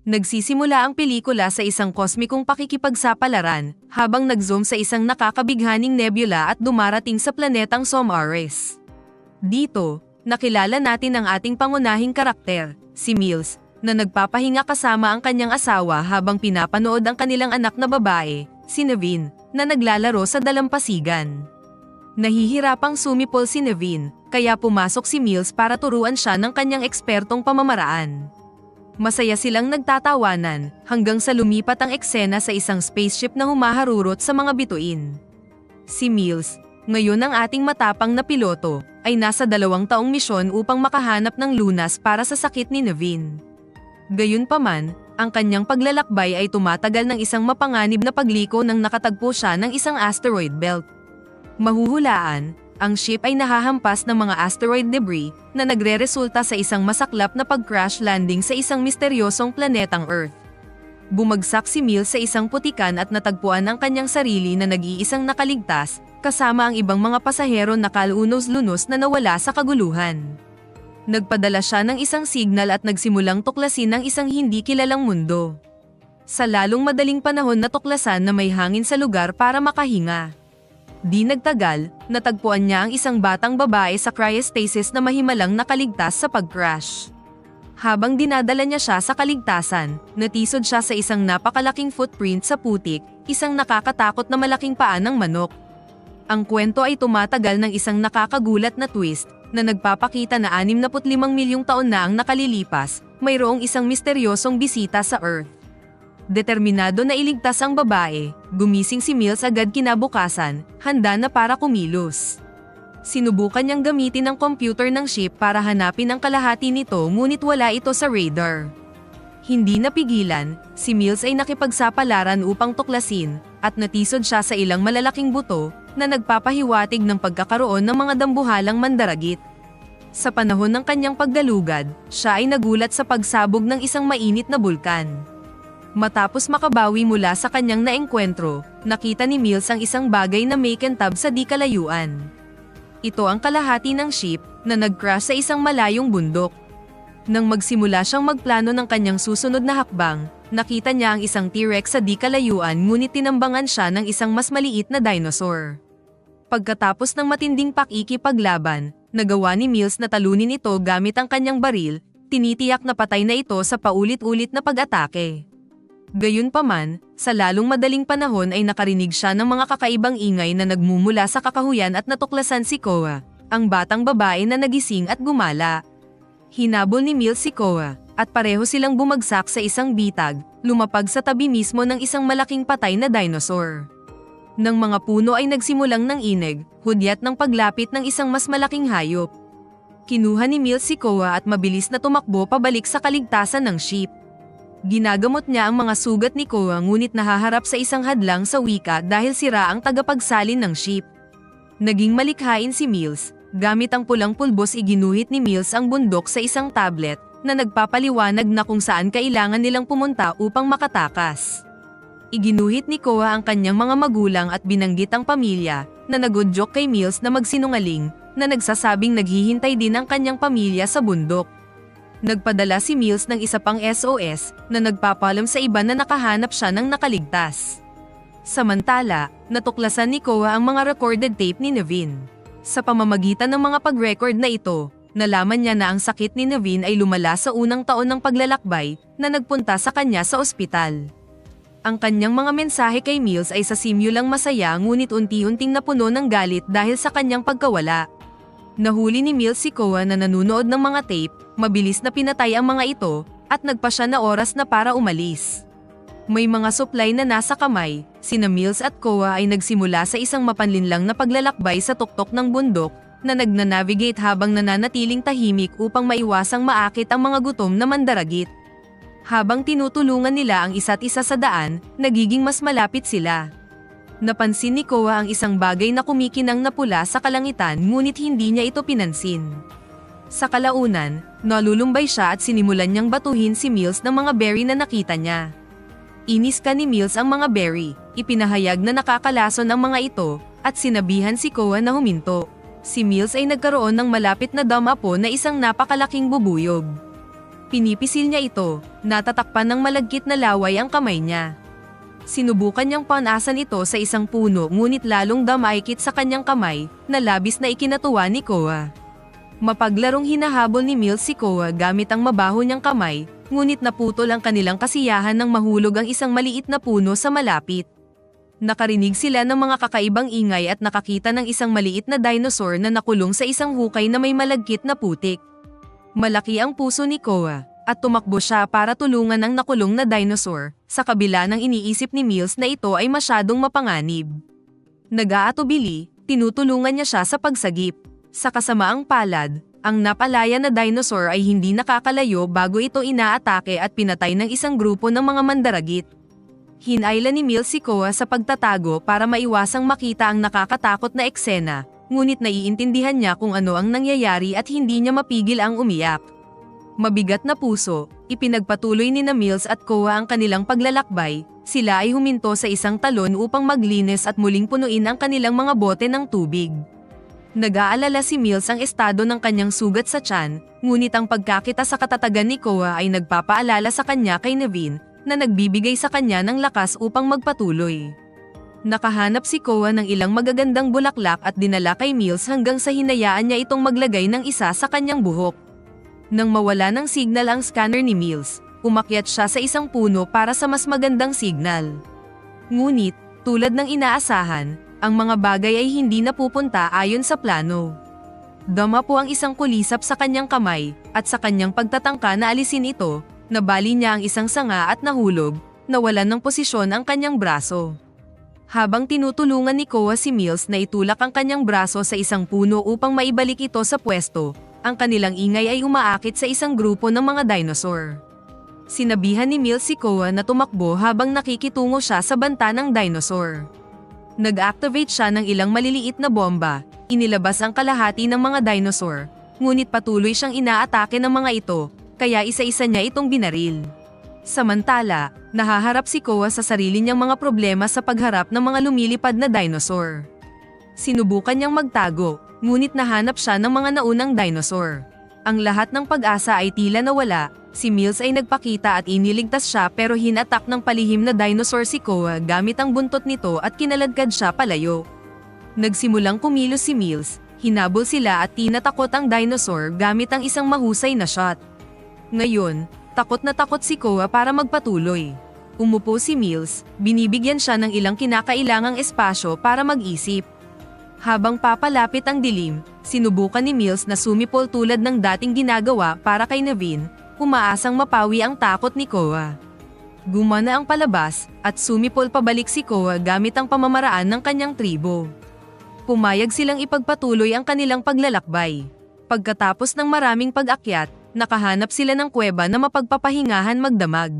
Nagsisimula ang pelikula sa isang kosmikong pakikipagsapalaran, habang nag-zoom sa isang nakakabighaning nebula at dumarating sa planetang Somares. Dito, nakilala natin ang ating pangunahing karakter, si Mills, na nagpapahinga kasama ang kanyang asawa habang pinapanood ang kanilang anak na babae, si Naveen, na naglalaro sa dalampasigan. Nahihirapang sumipol si Naveen, kaya pumasok si Mills para turuan siya ng kanyang ekspertong pamamaraan. Masaya silang nagtatawanan, hanggang sa lumipat ang eksena sa isang spaceship na humaharurot sa mga bituin. Si Mills, ngayon ang ating matapang na piloto, ay nasa 2 taong misyon upang makahanap ng lunas para sa sakit ni Naveen. Gayunpaman, ang kanyang paglalakbay ay tumatagal ng isang mapanganib na pagliko nang nakatagpo siya ng isang asteroid belt. Mahuhulaan, ang ship ay nahahampas ng mga asteroid debris na nagreresulta sa isang masaklap na pag-crash landing sa isang misteryosong planetang Earth. Bumagsak si Mills sa isang putikan at natagpuan ang kanyang sarili na nag-iisang nakaligtas, kasama ang ibang mga pasahero na kalunos-lunos na nawala sa kaguluhan. Nagpadala siya ng isang signal at nagsimulang tuklasin ang isang hindi kilalang mundo. Sa lalong madaling panahon na tuklasan na may hangin sa lugar para makahinga. Di nagtagal, natagpuan niya ang isang batang babae sa cryostasis na mahimalang nakaligtas sa pag-crash. Habang dinadala niya siya sa kaligtasan, natisod siya sa isang napakalaking footprint sa putik, isang nakakatakot na malaking paa ng manok. Ang kwento ay tumatagal ng isang nakakagulat na twist, na nagpapakita na 65 milyong taon na ang nakalilipas, mayroong isang misteryosong bisita sa Earth. Determinado na iligtas ang babae, gumising si Mills agad kinabukasan, handa na para kumilos. Sinubukan niyang gamitin ang computer ng ship para hanapin ang kalahati nito ngunit wala ito sa radar. Hindi napigilan, si Mills ay nakipagsapalaran upang tuklasin, at natisod siya sa ilang malalaking buto, na nagpapahiwatig ng pagkakaroon ng mga dambuhalang mandaragit. Sa panahon ng kanyang paggalugad, siya ay nagulat sa pagsabog ng isang mainit na bulkan. Matapos makabawi mula sa kanyang naengkwentro, nakita ni Mills ang isang bagay na may kintab sa di kalayuan. Ito ang kalahati ng ship na nag-crash sa isang malayong bundok. Nang magsimula siyang magplano ng kanyang susunod na hakbang, nakita niya ang isang T-Rex sa di kalayuan ngunit tinambangan siya ng isang mas maliit na dinosaur. Pagkatapos ng matinding pakikipaglaban, nagawa ni Mills na talunin ito gamit ang kanyang baril, tinitiyak na patay na ito sa paulit-ulit na pag-atake. Gayunpaman, sa lalong madaling panahon ay nakarinig siya ng mga kakaibang ingay na nagmumula sa kakahuyan at natuklasan si Koa, ang batang babae na nagising at gumala. Hinabol ni Mills si Koa, at pareho silang bumagsak sa isang bitag, lumapag sa tabi mismo ng isang malaking patay na dinosaur. Nang mga puno ay nagsimulang ng inig, hudyat ng paglapit ng isang mas malaking hayop. Kinuha ni Mills si Koa at mabilis na tumakbo pabalik sa kaligtasan ng ship. Ginagamot niya ang mga sugat ni Koa ngunit nahaharap sa isang hadlang sa wika dahil sira ang tagapagsalin ng ship. Naging malikhain si Mills, gamit ang pulang pulbos iginuhit ni Mills ang bundok sa isang tablet na nagpapaliwanag na kung saan kailangan nilang pumunta upang makatakas. Iginuhit ni Koa ang kanyang mga magulang at binanggit ang pamilya, na nagudyok kay Mills na magsinungaling, na nagsasabing naghihintay din ang kanyang pamilya sa bundok. Nagpadala si Mills ng isa pang SOS na nagpapalam sa iba na nakahanap siya ng nakaligtas. Samantala, natuklasan ni Koa ang mga recorded tape ni Naveen. Sa pamamagitan ng mga pag-record na ito, nalaman niya na ang sakit ni Naveen ay lumala sa unang taon ng paglalakbay na nagpunta sa kanya sa ospital. Ang kanyang mga mensahe kay Mills ay sa simulang masaya ngunit unti-unting napuno ng galit dahil sa kanyang pagkawala. Nahuli ni Mills si Koa na nanunood ng mga tape, mabilis na pinatay ang mga ito, at nagpa siya na oras na para umalis. May mga supply na nasa kamay, sina Mills at Koa ay nagsimula sa isang mapanlinlang na paglalakbay sa tuktok ng bundok, na nagnanavigate habang nananatiling tahimik upang maiwasang maakit ang mga gutom na mandaragit. Habang tinutulungan nila ang isa't isa sa daan, nagiging mas malapit sila. Napansin ni Koa ang isang bagay na kumikinang na pula sa kalangitan ngunit hindi niya ito pinansin. Sa kalaunan, nalulumbay siya at sinimulan niyang batuhin si Mills ng mga berry na nakita niya. Inis ka ni Mills ang mga berry, ipinahayag na nakakalason ang mga ito, at sinabihan si Koa na huminto. Si Mills ay nagkaroon ng malapit na damapo na isang napakalaking bubuyog. Pinipisil niya ito, natatakpan ng malagkit na laway ang kamay niya. Sinubukan niyang panasan ito sa isang puno ngunit lalong damaikit sa kanyang kamay, na labis na ikinatuwa ni Koa. Mapaglarong hinahabol ni Mills si Koa gamit ang mabaho niyang kamay, ngunit naputol ang kanilang kasiyahan nang mahulog ang isang maliit na puno sa malapit. Nakarinig sila ng mga kakaibang ingay at nakakita ng isang maliit na dinosaur na nakulong sa isang hukay na may malagkit na putik. Malaki ang puso ni Koa, at tumakbo siya para tulungan ang nakulong na dinosaur, sa kabila ng iniisip ni Mills na ito ay masyadong mapanganib. Nag-aatubili, tinutulungan niya siya sa pagsagip. Sa kasamaang palad, ang napalaya na dinosaur ay hindi nakakalayo bago ito inaatake at pinatay ng isang grupo ng mga mandaragit. Hinayla ni Mills si Koa sa pagtatago para maiwasang makita ang nakakatakot na eksena, ngunit naiintindihan niya kung ano ang nangyayari at hindi niya mapigil ang umiyak. Mabigat na puso, ipinagpatuloy ni Mills at Koa ang kanilang paglalakbay. Sila ay huminto sa isang talon upang maglinis at muling punuin ang kanilang mga bote ng tubig. Nag-aalala si Mills ang estado ng kanyang sugat sa tiyan, ngunit ang pagkakita sa katatagan ni Koa ay nagpapaalala sa kanya kay Naveen, na nagbibigay sa kanya ng lakas upang magpatuloy. Nakahanap si Koa ng ilang magagandang bulaklak at dinala kay Mills hanggang sa hinayaan niya itong maglagay ng isa sa kanyang buhok. Nang mawala ng signal ang scanner ni Mills, umakyat siya sa isang puno para sa mas magandang signal. Ngunit, tulad ng inaasahan, ang mga bagay ay hindi napupunta ayon sa plano. Dama po ang isang kulisap sa kanyang kamay, at sa kanyang pagtatangka na alisin ito, nabali niya ang isang sanga at nahulog, nawalan ng posisyon ang kanyang braso. Habang tinutulungan ni Koa si Mills na itulak ang kanyang braso sa isang puno upang maibalik ito sa pwesto, ang kanilang ingay ay umaakit sa isang grupo ng mga dinosaur. Sinabihan ni Mills si Koa na tumakbo habang nakikitungo siya sa banta ng dinosaur. Nag-activate siya ng ilang maliliit na bomba, inilabas ang kalahati ng mga dinosaur, ngunit patuloy siyang inaatake ng mga ito, kaya isa-isa niya itong binaril. Samantala, nahaharap si Koa sa sarili niyang mga problema sa pagharap ng mga lumilipad na dinosaur. Sinubukan niyang magtago, ngunit nahanap siya ng mga naunang dinosaur. Ang lahat ng pag-asa ay tila nawala, si Mills ay nagpakita at iniligtas siya pero hinatak ng palihim na dinosaur si Koa gamit ang buntot nito at kinaladkad siya palayo. Nagsimulang kumilos si Mills, hinabol sila at tinatakot ang dinosaur gamit ang isang mahusay na shot. Ngayon, takot na takot si Koa para magpatuloy. Umupo si Mills, binibigyan siya ng ilang kinakailangang espasyo para mag-isip. Habang papalapit ang dilim, sinubukan ni Mills na sumipol tulad ng dating ginagawa para kay Naveen, umaasang mapawi ang takot ni Koa. Gumana ang palabas, at sumipol pabalik si Koa gamit ang pamamaraan ng kanyang tribo. Pumayag silang ipagpatuloy ang kanilang paglalakbay. Pagkatapos ng maraming pag-akyat, nakahanap sila ng kuweba na mapagpapahingahan magdamag.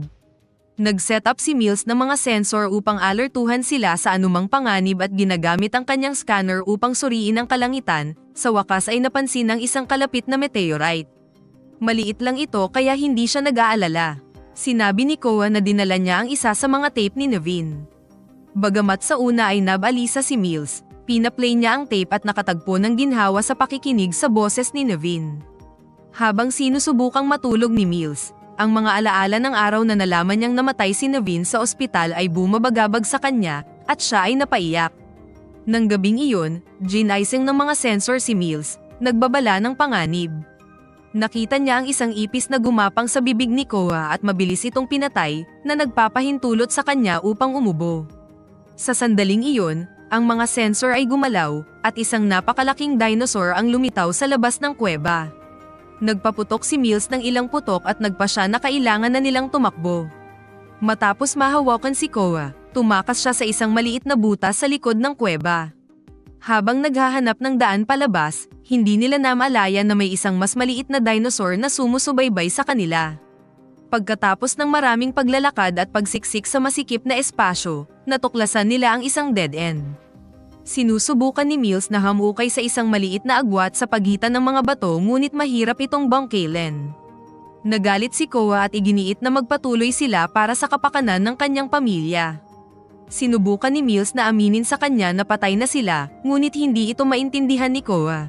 Nag-set up si Mills ng mga sensor upang alertuhan sila sa anumang panganib at ginagamit ang kanyang scanner upang suriin ang kalangitan. Sa wakas ay napansin ang isang kalapit na meteorite. Maliit lang ito kaya hindi siya nag-aalala. Sinabi ni Koa na dinala niya ang isa sa mga tape ni Naveen. Bagamat sa una ay nabalisa si Mills, pinaplay niya ang tape at nakatagpo ng ginhawa sa pakikinig sa boses ni Naveen. Habang sinusubukang matulog ni Mills, ang mga alaala ng araw na nalaman niyang namatay si Naveen sa ospital ay bumabagabag sa kanya, at siya ay napaiyak. Nang gabing iyon, ginising ng mga sensor si Mills, nagbabala ng panganib. Nakita niya ang isang ipis na gumapang sa bibig ni Koa at mabilis itong pinatay, na nagpapahintulot sa kanya upang umubo. Sa sandaling iyon, ang mga sensor ay gumalaw, at isang napakalaking dinosaur ang lumitaw sa labas ng kuweba. Nagpaputok si Mills ng ilang putok at nagpa siya na kailangan na nilang tumakbo. Matapos mahawakan si Koa, tumakas siya sa isang maliit na butas sa likod ng kuweba. Habang naghahanap ng daan palabas, hindi nila namalayan na may isang mas maliit na dinosaur na sumusubaybay sa kanila. Pagkatapos ng maraming paglalakad at pagsiksik sa masikip na espasyo, natuklasan nila ang isang dead end. Sinusubukan ni Mills na hamukay sa isang maliit na agwat sa pagitan ng mga bato ngunit mahirap itong bangkilin. Nagalit si Koa at iginiit na magpatuloy sila para sa kapakanan ng kanyang pamilya. Sinubukan ni Mills na aminin sa kanya na patay na sila, ngunit hindi ito maintindihan ni Koa.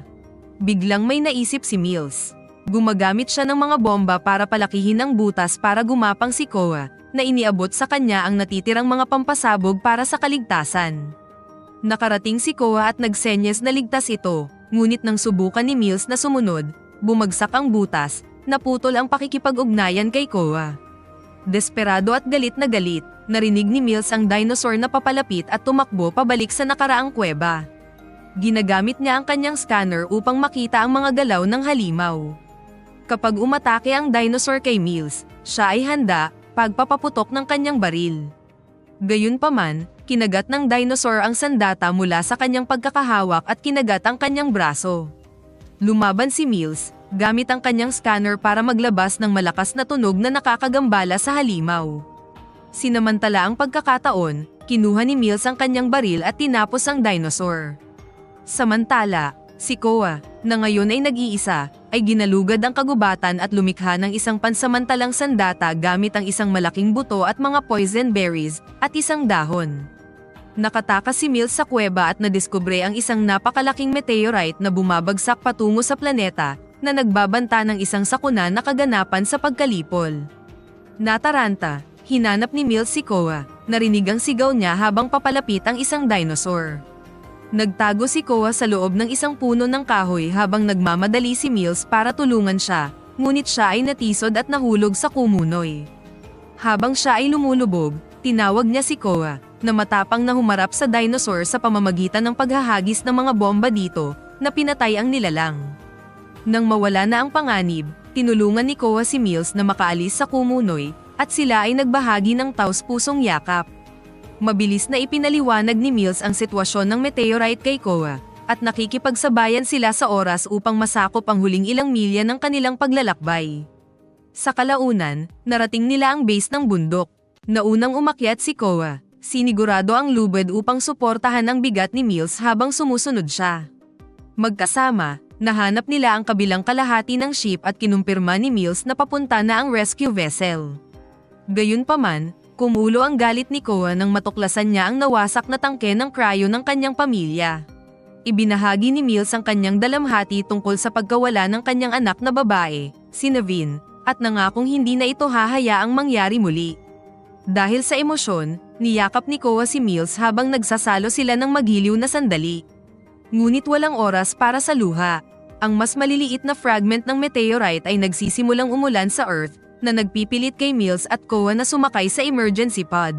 Biglang may naisip si Mills. Gumagamit siya ng mga bomba para palakihin ang butas para gumapang si Koa, na iniabot sa kanya ang natitirang mga pampasabog para sa kaligtasan. Nakarating si Koa at nagsenyas na ligtas ito, ngunit nang subukan ni Mills na sumunod, bumagsak ang butas, naputol ang pakikipag-ugnayan kay Koa. Desperado at galit, narinig ni Mills ang dinosaur na papalapit at tumakbo pabalik sa nakaraang kuweba. Ginagamit niya ang kanyang scanner upang makita ang mga galaw ng halimaw. Kapag umatake ang dinosaur kay Mills, siya ay handa, pagpapaputok ng kanyang baril. Gayunpaman, kinagat ng dinosaur ang sandata mula sa kanyang pagkakahawak at kinagat ang kanyang braso. Lumaban si Mills, gamit ang kanyang scanner para maglabas ng malakas na tunog na nakakagambala sa halimaw. Sinamantala ang pagkakataon, kinuha ni Mills ang kanyang baril at tinapos ang dinosaur. Samantala, si Koa, na ngayon ay nag-iisa, ay ginalugad ang kagubatan at lumikha ng isang pansamantalang sandata gamit ang isang malaking buto at mga poison berries, at isang dahon. Nakatakas si Mills sa kuweba at nadiskubre ang isang napakalaking meteorite na bumabagsak patungo sa planeta, na nagbabanta ng isang sakuna na kaganapan sa pagkalipol. Nataranta, hinanap ni Mills si Koa, narinig ang sigaw niya habang papalapit ang isang dinosaur. Nagtago si Koa sa loob ng isang puno ng kahoy habang nagmamadali si Mills para tulungan siya, ngunit siya ay natisod at nahulog sa kumunoy. Habang siya ay lumulubog, tinawag niya si Koa, na matapang na humarap sa dinosaur sa pamamagitan ng paghahagis ng mga bomba dito, na pinatay ang nilalang. Nang mawala na ang panganib, tinulungan ni Koa si Mills na makaalis sa kumunoy, at sila ay nagbahagi ng taos-pusong yakap. Mabilis na ipinaliwanag ni Mills ang sitwasyon ng meteorite kay Koa, at nakikipagsabayan sila sa oras upang masakop ang huling ilang milya ng kanilang paglalakbay. Sa kalaunan, narating nila ang base ng bundok. Naunang umakyat si Koa, sinigurado ang lubid upang suportahan ang bigat ni Mills habang sumusunod siya. Magkasama, nahanap nila ang kabilang kalahati ng ship at kinumpirma ni Mills na papunta na ang rescue vessel. Gayunpaman, kumulo ang galit ni Koa nang matuklasan niya ang nawasak na tangke ng cryo ng kanyang pamilya. Ibinahagi ni Mills ang kanyang dalamhati tungkol sa pagkawala ng kanyang anak na babae, si Naveen, at nangakong hindi na ito hahayaang mangyari muli. Dahil sa emosyon, niyakap ni Koa si Mills habang nagsasalo sila ng magiliw na sandali. Ngunit walang oras para sa luha. Ang mas maliliit na fragment ng meteorite ay nagsisimulang umulan sa Earth, na nagpipilit kay Mills at Koa na sumakay sa emergency pod.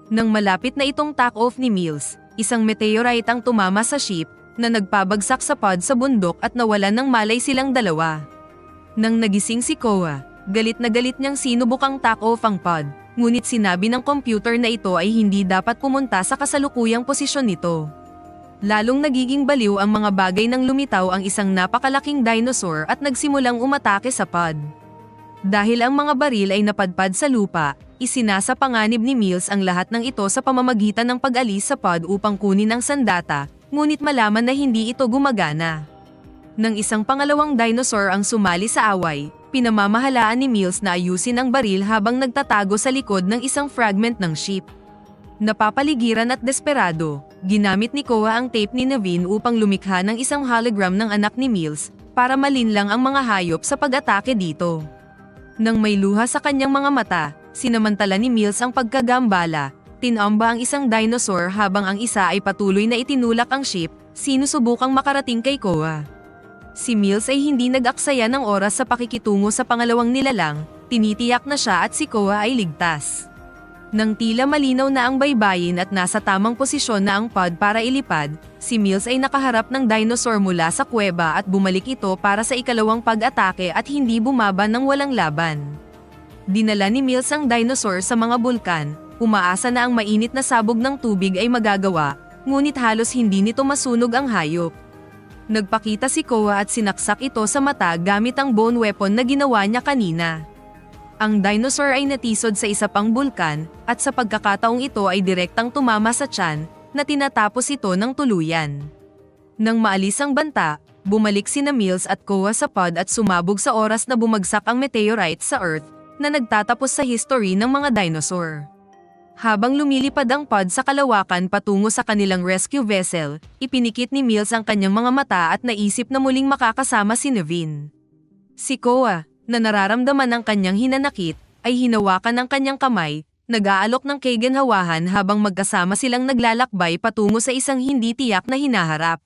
Nang malapit na itong take-off ni Mills, isang meteorite ang tumama sa ship, na nagpabagsak sa pod sa bundok at nawalan ng malay silang dalawa. Nang nagising si Koa, galit na galit niyang sinubukang take-off ang pod, ngunit sinabi ng computer na ito ay hindi dapat pumunta sa kasalukuyang posisyon nito. Lalong nagiging baliw ang mga bagay nang lumitaw ang isang napakalaking dinosaur at nagsimulang umatake sa pod. Dahil ang mga baril ay napadpad sa lupa, isinasapanganib ni Mills ang lahat ng ito sa pamamagitan ng pag-alis sa pod upang kunin ang sandata, ngunit malaman na hindi ito gumagana. Nang isang pangalawang dinosaur ang sumali sa away, pinamamahalaan ni Mills na ayusin ang baril habang nagtatago sa likod ng isang fragment ng ship. Napapaligiran at desperado, ginamit ni Koa ang tape ni Naveen upang lumikha ng isang hologram ng anak ni Mills, para malinlang ang mga hayop sa pag-atake dito. Nang may luha sa kanyang mga mata, sinamantala ni Mills ang pagkagambala, tinamba ang isang dinosaur habang ang isa ay patuloy na itinulak ang ship, sinusubukang makarating kay Koa. Si Mills ay hindi nag-aksaya ng oras sa pakikitungo sa pangalawang nilalang, tinitiyak na siya at si Koa ay ligtas. Nang tila malinaw na ang baybayin at nasa tamang posisyon na ang pod para ilipad, si Mills ay nakaharap ng dinosaur mula sa kuweba at bumalik ito para sa ikalawang pag-atake at hindi bumaba ng walang laban. Dinala ni Mills ang dinosaur sa mga bulkan, umaasa na ang mainit na sabog ng tubig ay magagawa, ngunit halos hindi nito masunog ang hayop. Nagpakita si Koa at sinaksak ito sa mata gamit ang bone weapon na ginawa niya kanina. Ang dinosaur ay natisod sa isa pang bulkan, at sa pagkakataong ito ay direktang tumama sa tiyan, na tinatapos ito ng tuluyan. Nang maalis ang banta, bumalik sina Mills at Koa sa pod at sumabog sa oras na bumagsak ang meteorite sa Earth, na nagtatapos sa history ng mga dinosaur. Habang lumilipad ang pod sa kalawakan patungo sa kanilang rescue vessel, ipinikit ni Mills ang kanyang mga mata at naisip na muling makakasama si Naveen. Si Koa, na nararamdaman ng kanyang hinanakit, ay hinawakan ng kanyang kamay, nag-aalok ng keigenhawahan habang magkasama silang naglalakbay patungo sa isang hindi tiyak na hinaharap.